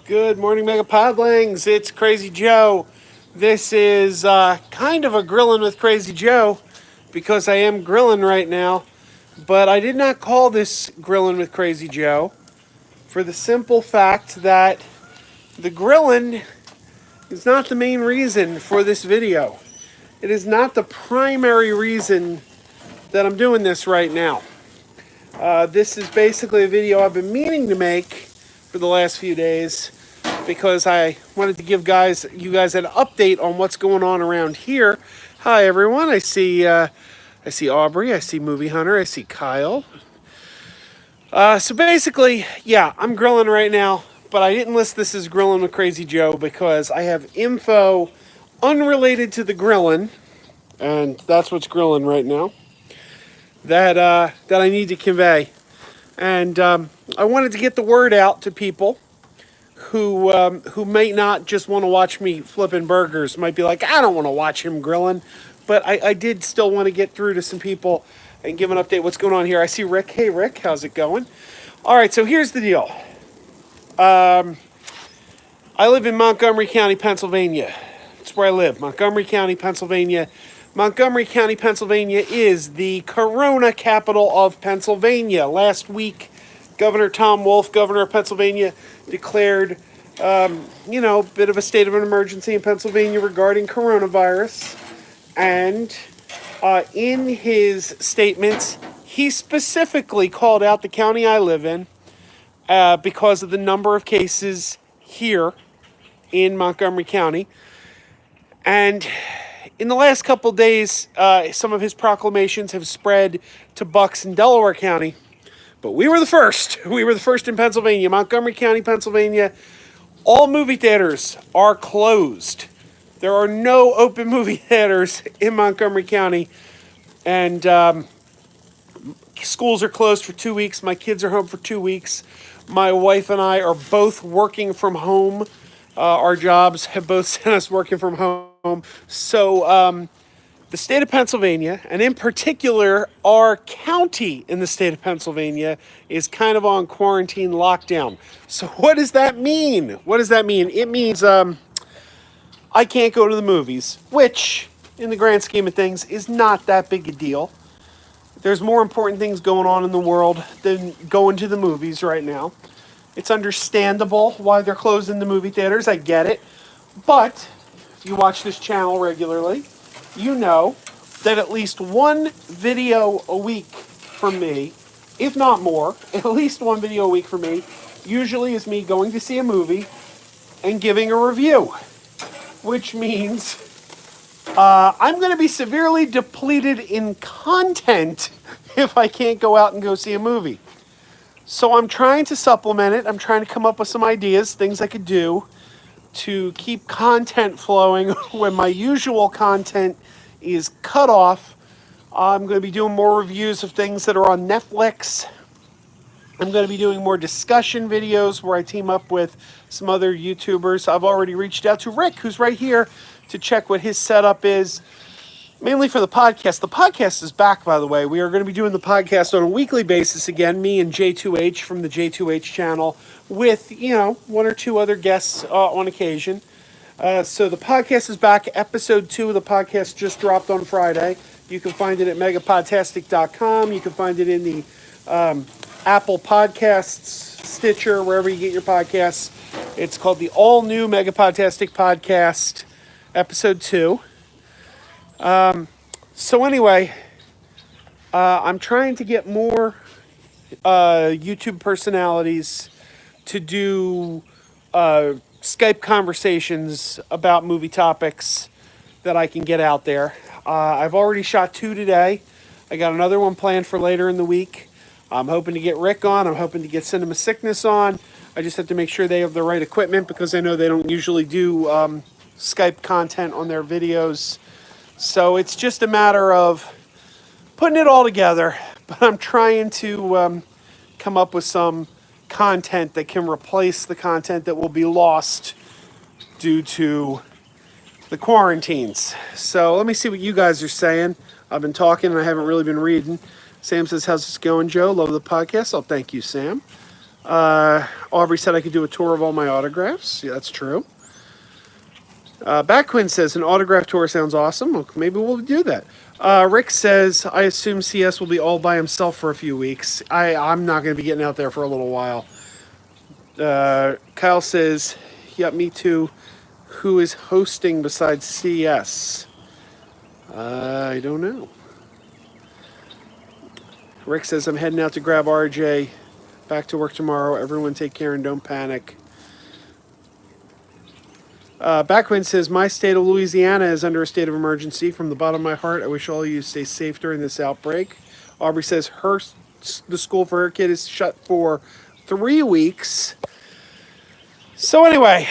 Good morning, Mega Podlings. It's Crazy Joe. This is kind of a grilling with Crazy Joe because I am grilling right now, but I did not call this grilling with Crazy Joe for the simple fact that the grilling is not the main reason for this video. It is not the primary reason that I'm doing this right now. This is basically a video I've been meaning to make for the last few days because I wanted to give you guys an update on what's going on around here. Hi everyone, I see Aubrey, I see Movie Hunter, I see Kyle. So basically, yeah, I'm grilling right now, but I didn't list this as Grilling with Crazy Joe because I have info unrelated to the grilling, and that's what's grilling right now, that I need to convey. And I wanted to get the word out to people who may not just want to watch me flipping burgers, might be like, I don't want to watch him grilling. But I did still want to get through to some people and give an update what's going on here. I see Rick. Hey, Rick, how's it going? All right, so here's the deal. I live in Montgomery County, Pennsylvania. That's where I live, Montgomery County, Pennsylvania. Montgomery County, Pennsylvania is the Corona capital of Pennsylvania. Last week, Governor Tom Wolf, governor of Pennsylvania, declared, a bit of a state of an emergency in Pennsylvania regarding coronavirus. And in his statements, he specifically called out the county I live in because of the number of cases here in Montgomery County. And in the last couple of days, some of his proclamations have spread to Bucks and Delaware County. But we were the first. We were the first in Pennsylvania. Montgomery County, Pennsylvania. All movie theaters are closed. There are no open movie theaters in Montgomery County. And schools are closed for 2 weeks. My kids are home for 2 weeks. My wife and I are both working from home. Our jobs have both sent us working from home. So the state of Pennsylvania, and in particular our county in the state of Pennsylvania, is kind of on quarantine lockdown. So what does that mean? What does that mean? It means I can't go to the movies, which in the grand scheme of things is not that big a deal. There's more important things going on in the world than going to the movies right now. It's understandable why they're closing the movie theaters. I get it. But if you watch this channel regularly, you know that at least one video a week for me, if not more, at least one video a week for me, usually is me going to see a movie and giving a review, which means I'm going to be severely depleted in content if I can't go out and go see a movie. So I'm trying to supplement it. I'm trying to come up with some ideas, things I could do to keep content flowing when my usual content is cut off. I'm going to be doing more reviews of things that are on Netflix. I'm going to be doing more discussion videos where I team up with some other YouTubers. I've already reached out to Rick, who's right here, to check what his setup is, mainly for the podcast. The podcast is back, by the way. We are going to be doing the podcast on a weekly basis again, me and J2H from the J2H channel, with, one or two other guests on occasion. So the podcast is back. Episode 2 of the podcast just dropped on Friday. You can find it at megapodtastic.com. You can find it in the Apple Podcasts, Stitcher, wherever you get your podcasts. It's called the all-new Megapodtastic Podcast, Episode 2. So anyway, I'm trying to get more YouTube personalities to do Skype conversations about movie topics that I can get out there. I've already shot 2 today. I got another one planned for later in the week. I'm hoping to get Rick on. I'm hoping to get Cinema Sickness on. I just have to make sure they have the right equipment because I know they don't usually do Skype content on their videos. So it's just a matter of putting it all together. But I'm trying to come up with some content that can replace the content that will be lost due to the quarantines. So let me see what you guys are saying. I've been talking and I haven't really been reading. Sam says, how's this going, Joe? Love the podcast. Oh, thank you, Sam. Aubrey said I could do a tour of all my autographs. Yeah, that's true. Backwind says an autograph tour sounds awesome. Well, maybe we'll do that. Rick says I assume CS will be all by himself for a few weeks. I'm not going to be getting out there for a little while. Kyle says, "Yep, me too." Who is hosting besides CS? I don't know. Rick says I'm heading out to grab RJ. Back to work tomorrow. Everyone take care and don't panic. Backwind says, my state of Louisiana is under a state of emergency. From the bottom of my heart, I wish all of you stay safe during this outbreak. Aubrey says the school for her kid is shut for 3 weeks. So anyway,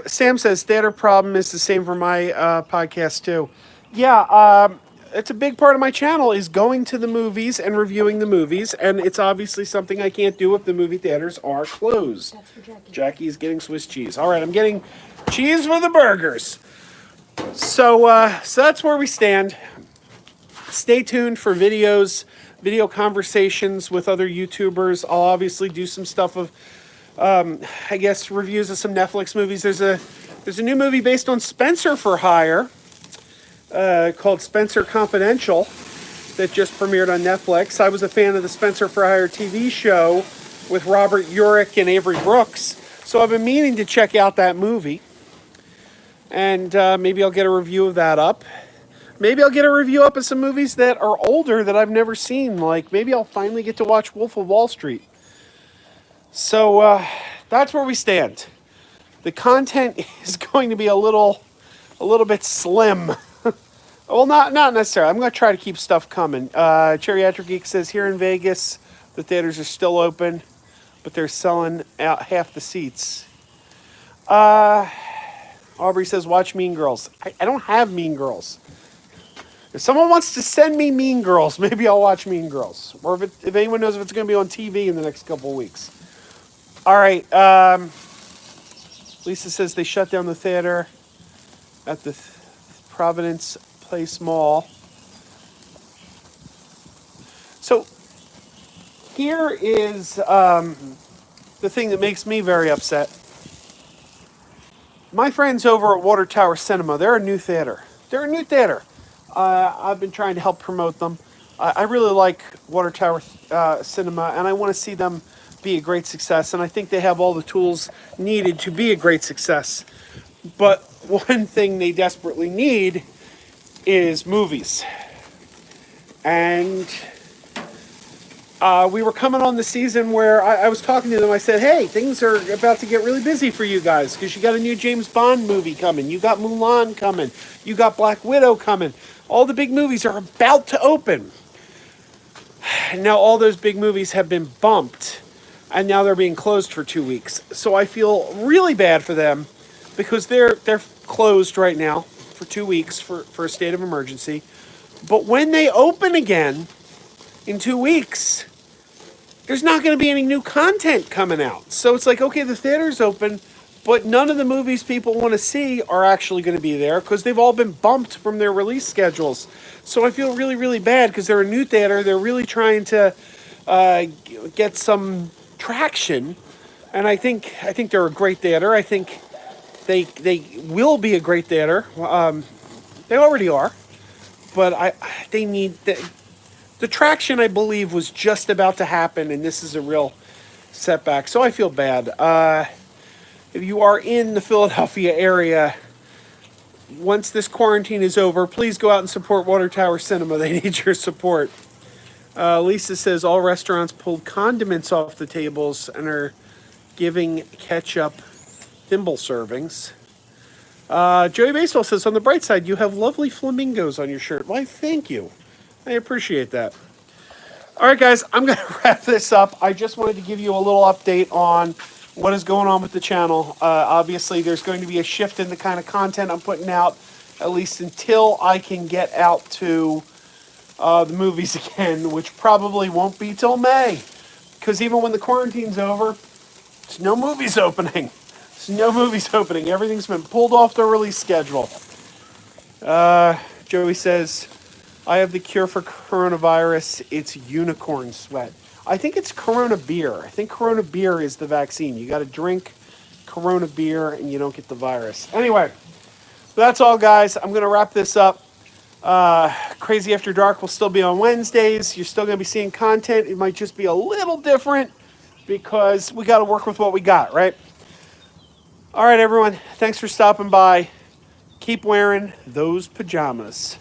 Sam says, theater problem is the same for my podcast too. Yeah, it's a big part of my channel is going to the movies and reviewing the movies, and it's obviously something I can't do if the movie theaters are closed. That's for Jackie. Jackie is getting Swiss cheese. All right, I'm getting cheese for the burgers. So that's where we stand. Stay tuned for videos, video conversations with other YouTubers. I'll obviously do some stuff of, I guess, reviews of some Netflix movies. There's a new movie based on Spencer for Hire. Called Spencer Confidential that just premiered on Netflix. I was a fan of the Spencer for Hire TV show with Robert Urich and Avery Brooks, so I've been meaning to check out that movie. And maybe I'll get a review of that up. Maybe I'll get a review up of some movies that are older that I've never seen. Like maybe I'll finally get to watch Wolf of Wall Street. So that's where we stand. The content is going to be a little bit slim. Well, not necessarily. I'm going to try to keep stuff coming. Geriatric Geek says here in Vegas, the theaters are still open, but they're selling out half the seats. Aubrey says, watch Mean Girls. I don't have Mean Girls. If someone wants to send me Mean Girls, maybe I'll watch Mean Girls. Or if anyone knows if it's going to be on TV in the next couple of weeks. All right. Lisa says they shut down the theater at the Providence Place Mall. So here is the thing that makes me very upset. My friends over at Water Tower Cinema, they're a new theater. I've been trying to help promote them. I really like Water Tower Cinema, and I want to see them be a great success. And I think they have all the tools needed to be a great success. But one thing they desperately need is movies. And we were coming on the season where I was talking to them. I said, hey, things are about to get really busy for you guys because you got a new James Bond movie coming. You got Mulan coming. You got Black Widow coming. All the big movies are about to open. Now all those big movies have been bumped and now they're being closed for 2 weeks. So I feel really bad for them because they're closed right now for 2 weeks for a state of emergency. But when they open again in 2 weeks, there's not going to be any new content coming out. So it's like, okay, the theater's open, but none of the movies people want to see are actually going to be there because they've all been bumped from their release schedules. So I feel really, really bad because they're a new theater. They're really trying to get some traction. And I think they're a great theater. I think they will be a great theater. They already are. But they need... The traction, I believe, was just about to happen, and this is a real setback. So I feel bad. If you are in the Philadelphia area, once this quarantine is over, please go out and support Water Tower Cinema. They need your support. Lisa says all restaurants pulled condiments off the tables and are giving ketchup thimble servings. Joey Baseball says, on the bright side, you have lovely flamingos on your shirt. Why, thank you. I appreciate that. All right, guys, I'm going to wrap this up. I just wanted to give you a little update on what is going on with the channel. Obviously, there's going to be a shift in the kind of content I'm putting out, at least until I can get out to the movies again, which probably won't be till May. Because even when the quarantine's over, there's no movies opening. There's no movies opening. Everything's been pulled off the release schedule. Joey says, I have the cure for coronavirus. It's unicorn sweat. I think it's Corona beer. I think Corona beer is the vaccine. You got to drink Corona beer and you don't get the virus. Anyway, that's all, guys. I'm going to wrap this up. Crazy After Dark will still be on Wednesdays. You're still going to be seeing content. It might just be a little different because we got to work with what we got, right? All right, everyone. Thanks for stopping by. Keep wearing those pajamas.